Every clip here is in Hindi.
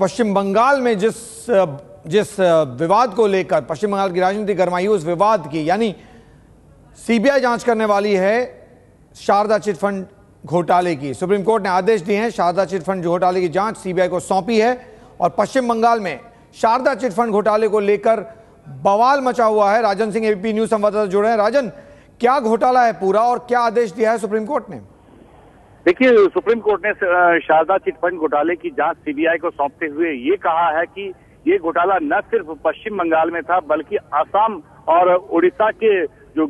पश्चिम बंगाल में जिस विवाद को लेकर पश्चिम बंगाल की राजनीति गरमाई, उस विवाद की यानी सीबीआई जांच करने वाली है शारदा चिटफंड घोटाले की। सुप्रीम कोर्ट ने आदेश दिए हैं, शारदा चिटफंड घोटाले की जांच सीबीआई को सौंपी है और पश्चिम बंगाल में शारदा चिटफंड घोटाले को लेकर बवाल मचा हुआ है। राजन सिंह एबीपी न्यूज संवाददाता जुड़े हैं। राजन, क्या घोटाला है पूरा और क्या आदेश दिया है सुप्रीम कोर्ट ने? देखिए, सुप्रीम कोर्ट ने शारदा चिटफंड घोटाले की जांच सीबीआई को सौंपते हुए ये कहा है कि ये घोटाला न सिर्फ पश्चिम बंगाल में था बल्कि असम और उड़ीसा के जो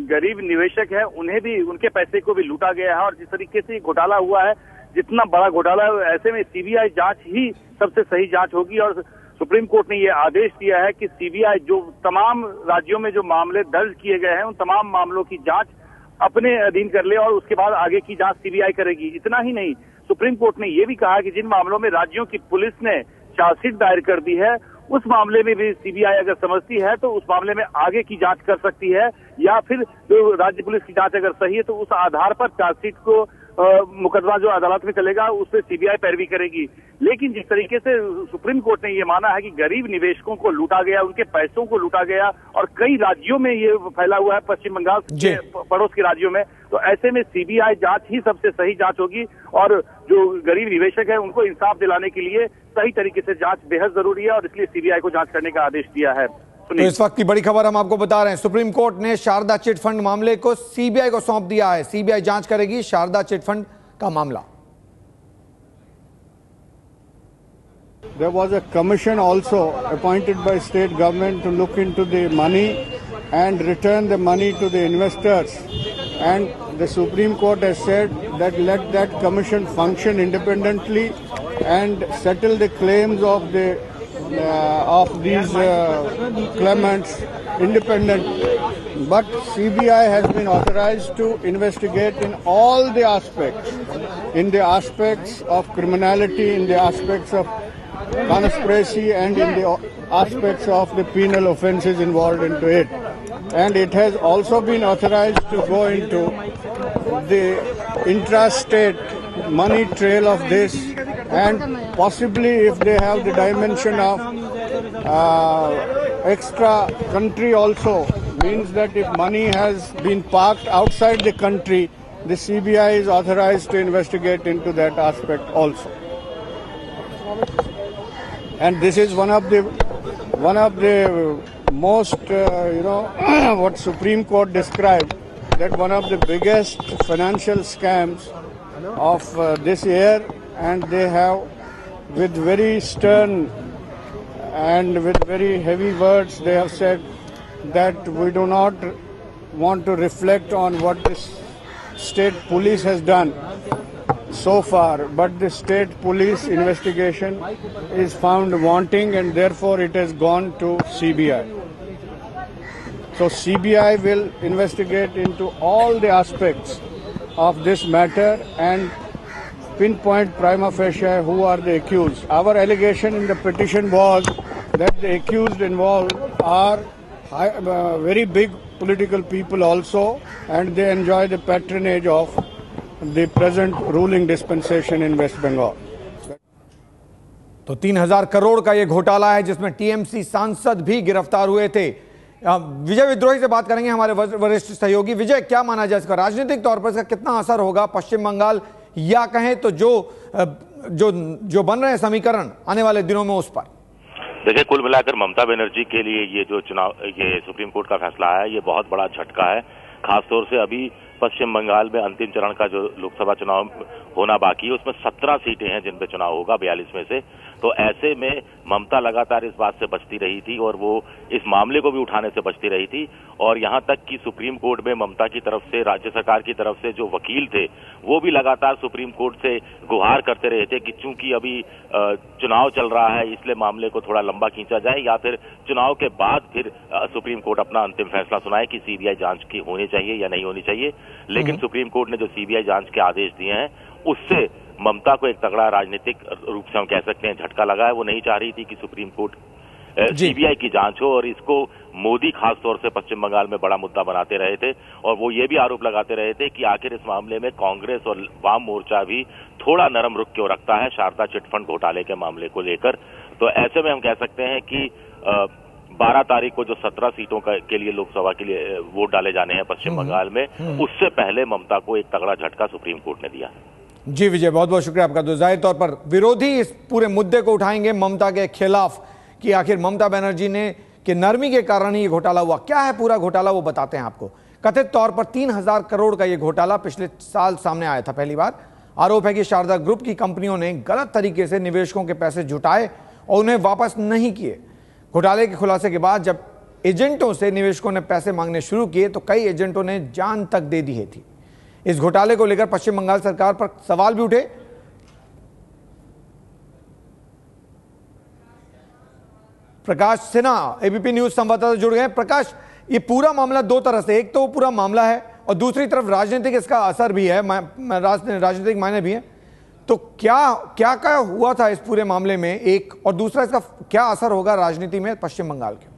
गरीब निवेशक हैं उन्हें भी, उनके पैसे को भी लूटा गया है। और जिस तरीके से घोटाला हुआ है, जितना बड़ा घोटाला है, ऐसे में सीबीआई जांच ही सबसे सही जांच होगी। और सुप्रीम कोर्ट ने ये आदेश दिया है कि सीबीआई जो तमाम राज्यों में जो मामले दर्ज किए गए हैं उन तमाम मामलों की जांच अपने अधीन कर ले और उसके बाद आगे की जांच सीबीआई करेगी। इतना ही नहीं, सुप्रीम कोर्ट ने यह भी कहा कि जिन मामलों में राज्यों की पुलिस ने चार्जशीट दायर कर दी है उस मामले में भी सीबीआई अगर समझती है तो उस मामले में आगे की जांच कर सकती है, या फिर जो राज्य पुलिस की जांच अगर सही है तो उस आधार पर चार्जशीट को मुकदमा जो अदालत में चलेगा उससे सीबीआई पैरवी करेगी। लेकिन जिस तरीके से सुप्रीम कोर्ट ने ये माना है कि गरीब निवेशकों को लूटा गया, उनके पैसों को लूटा गया और कई राज्यों में ये फैला हुआ है, पश्चिम बंगाल के पड़ोस के राज्यों में, तो ऐसे में सीबीआई जांच ही सबसे सही जांच होगी। और जो गरीब निवेशक है उनको इंसाफ दिलाने के लिए सही तरीके से जांच बेहद जरूरी है और इसलिए सीबीआई को जांच करने का आदेश दिया है। तो इस वक्त की बड़ी खबर हम आपको बता रहे हैं, सुप्रीम कोर्ट ने शारदा चिटफंड मामले को सीबीआई को सौंप दिया है। सीबीआई जांच करेगी शारदा चिटफंड का मामला। There was a commission also appointed by state government to look into the money and return the money to the investors, and the Supreme Court has said that let that commission function independently and settle the claims of these claimants independently. But CBI has been authorized to investigate in all the aspects, in the aspects of criminality, in the aspects of conspiracy and in the aspects of the penal offences involved into it. And it has also been authorized to go into the intrastate money trail of this, and possibly if they have the dimension of extra country also, means that if money has been parked outside the country, the CBI is authorized to investigate into that aspect also. And this is one of the most what Supreme Court described, that one of the biggest financial scams of this year, and they have with very stern and with very heavy words they have said that we do not want to reflect on what the state police has done so far, but the state police investigation is found wanting and therefore it has gone to CBI. So CBI will investigate into all the aspects of this matter and pinpoint prima facie who are the accused. Our allegation in the petition was that the accused involved are very big political people also, and they enjoy the patronage of the present ruling dispensation in West Bengal. तो 3000 करोड़ का ये घोटाला है जिसमें टीएमसी सांसद भी गिरफ्तार हुए थे। विजय विद्रोही से बात करेंगे, हमारे वरिष्ठ सहयोगी। विजय, क्या माना जाए इसका राजनीतिक तौर पर, इसका कितना असर होगा पश्चिम बंगाल या कहें तो जो बन रहे हैं समीकरण आने वाले दिनों में उस पर? देखिए, कुल मिलाकर ममता बनर्जी के लिए ये जो ये सुप्रीम कोर्ट का फैसला है ये बहुत बड़ा झटका है। खासतौर से अभी पश्चिम बंगाल में अंतिम चरण का जो लोकसभा चुनाव होना बाकी है उसमें 17 सीटें हैं जिन पे चुनाव होगा 42 में से। तो ऐसे में ममता लगातार इस बात से बचती रही थी और वो इस मामले को भी उठाने से बचती रही थी, और यहां तक कि सुप्रीम कोर्ट में ममता की तरफ से, राज्य सरकार की तरफ से जो वकील थे वो भी लगातार सुप्रीम कोर्ट से गुहार करते रहे थे कि चूंकि अभी चुनाव चल रहा है इसलिए मामले को थोड़ा लंबा खींचा जाए या फिर चुनाव के बाद फिर सुप्रीम कोर्ट अपना अंतिम फैसला सुनाए कि सीबीआई जांच की होनी चाहिए या नहीं होनी चाहिए। लेकिन सुप्रीम कोर्ट ने जो सीबीआई जांच के आदेश दिए हैं उससे ममता को एक तगड़ा राजनीतिक रूप से हम कह सकते हैं झटका लगा है। वो नहीं चाह रही थी कि सुप्रीम कोर्ट सीबीआई की जांच हो, और इसको मोदी खास तौर से पश्चिम बंगाल में बड़ा मुद्दा बनाते रहे थे। और वो ये भी आरोप लगाते रहे थे कि आखिर इस मामले में कांग्रेस और वाम मोर्चा भी थोड़ा नरम रुख क्यों रखता है शारदा चिटफंड घोटाले के मामले को लेकर। तो ऐसे में हम कह सकते हैं कि 12 तारीख को जो 17 सीटों के लिए लोकसभा के लिए वोट डाले जाने हैं पश्चिम बंगाल में, उससे पहले ममता को एक तगड़ा झटका सुप्रीम कोर्ट ने दिया। जी विजय, बहुत बहुत शुक्रिया आपका। तो जाहिर तौर पर विरोधी इस पूरे मुद्दे को उठाएंगे ममता के खिलाफ कि आखिर ममता बनर्जी ने कि नरमी के कारण ही ये घोटाला हुआ। क्या है पूरा घोटाला, वो बताते हैं आपको। कथित तौर पर 3000 करोड़ का ये घोटाला पिछले साल सामने आया था पहली बार। आरोप है कि शारदा ग्रुप की कंपनियों ने गलत तरीके से निवेशकों के पैसे जुटाए और उन्हें वापस नहीं किए। घोटाले के खुलासे के बाद जब एजेंटों से निवेशकों ने पैसे मांगने शुरू किए तो कई एजेंटों ने जान तक दे दी थी। इस घोटाले को लेकर पश्चिम बंगाल सरकार पर सवाल भी उठे। प्रकाश सिन्हा एबीपी न्यूज संवाददाता जुड़ गए। प्रकाश, ये पूरा मामला दो तरह से, एक तो पूरा मामला है और दूसरी तरफ राजनीतिक इसका असर भी है, राजनीतिक मायने भी है। तो क्या हुआ था इस पूरे मामले में, एक, और दूसरा इसका क्या असर होगा राजनीति में पश्चिम बंगाल के?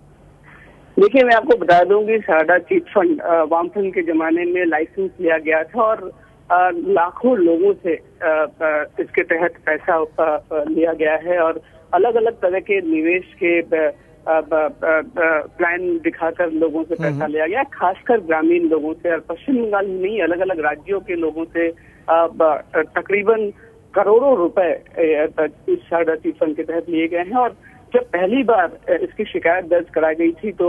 देखिए, मैं आपको बता दूं कि शारदा चिट फंड वामफ्रंट के जमाने में लाइसेंस लिया गया था और लाखों लोगों से इसके तहत पैसा लिया गया है और अलग अलग तरह के निवेश के प्लान दिखाकर लोगों से पैसा लिया गया, खासकर ग्रामीण लोगों से। और पश्चिम बंगाल में नहीं, अलग अलग राज्यों के लोगों से तकरीबन करोड़ों रुपए इस शारदा चिट फंड के तहत लिए गए हैं। और जब पहली बार इसकी शिकायत दर्ज कराई गई थी तो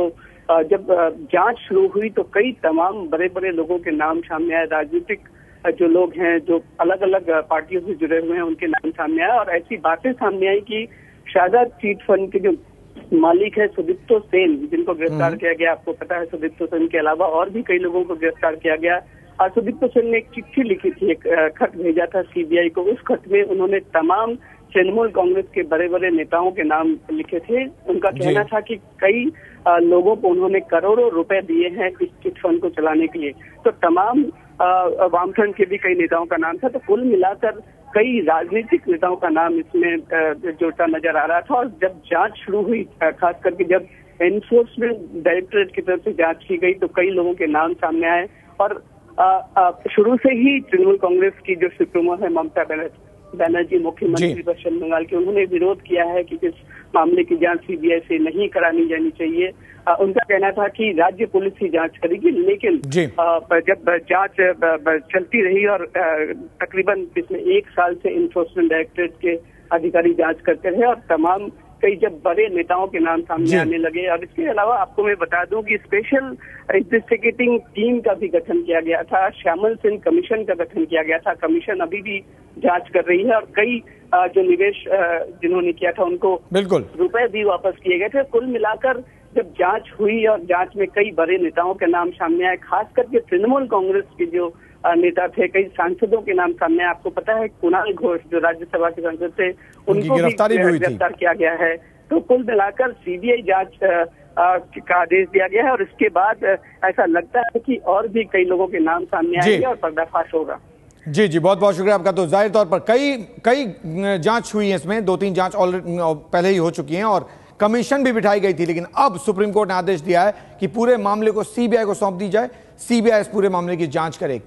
जब जांच शुरू हुई तो कई तमाम बड़े बड़े लोगों के नाम सामने आए। राजनीतिक जो लोग हैं, जो अलग अलग पार्टियों से जुड़े हुए हैं, उनके नाम सामने आए और ऐसी बातें सामने आई कि शारदा चिट फंड के जो मालिक है सुदीप्तो सेन, जिनको गिरफ्तार किया गया, आपको पता है सुदीप्तो सेन के अलावा और भी कई लोगों को गिरफ्तार किया गया। और सुदीप्तो सेन ने एक चिट्ठी लिखी थी, एक खत भेजा था सीबीआई को। उस खत में उन्होंने तमाम तृणमूल कांग्रेस के बड़े बड़े नेताओं के नाम लिखे थे। उनका कहना था कि कई लोगों को उन्होंने करोड़ों रुपए दिए हैं इस चिट फंड को चलाने के लिए। तो तमाम वामफ्रंट के भी कई नेताओं का नाम था। तो कुल मिलाकर कई राजनीतिक नेताओं का नाम इसमें जुड़ता नजर आ रहा था। और जब जांच शुरू हुई, खास करके जब एनफोर्समेंट डायरेक्टरेट की तरफ से जांच की गई तो कई लोगों के नाम सामने आए। और शुरू से ही तृणमूल कांग्रेस की जो सुप्रीमो है ममता बनर्जी, मुख्यमंत्री पश्चिम बंगाल के, उन्होंने विरोध किया है कि इस मामले की जांच सीबीआई से नहीं करानी जानी चाहिए। उनका कहना था कि राज्य पुलिस ही जांच करेगी। लेकिन जब जांच चलती रही और तकरीबन पिछले 1 साल से एनफोर्समेंट डायरेक्टरेट के अधिकारी जांच करते रहे और तमाम कई जब बड़े नेताओं के नाम सामने आने लगे। और इसके अलावा आपको मैं बता दूं कि स्पेशल इन्वेस्टिगेटिंग टीम का भी गठन किया गया था, श्यामल सेन कमीशन का गठन किया गया था। कमीशन अभी भी जांच कर रही है और कई जो निवेश जिन्होंने किया था उनको बिल्कुल रुपए भी वापस किए गए थे। कुल मिलाकर जब जांच हुई और जांच में कई बड़े नेताओं के नाम सामने आए, खास करके तृणमूल कांग्रेस के जो नेता थे, कई सांसदों के नाम सामने आए। आपको पता है कुणाल घोष जो राज्यसभा के सांसद थे, उनको भी गिरफ्तार किया गया है। तो कुल मिलाकर सीबीआई जांच का आदेश दिया गया है और इसके बाद ऐसा लगता है कि और भी कई लोगों के नाम सामने आएंगे और पर्दाफाश होगा। जी जी, बहुत बहुत शुक्रिया आपका। तो जाहिर तौर पर कई जांच हुई है, इसमें 2-3 जांच ऑलरेडी पहले ही हो चुकी हैं और कमीशन भी बिठाई गई थी। लेकिन अब सुप्रीम कोर्ट ने आदेश दिया है कि पूरे मामले को सीबीआई को सौंप दी जाए, सीबीआई इस पूरे मामले की जांच करे।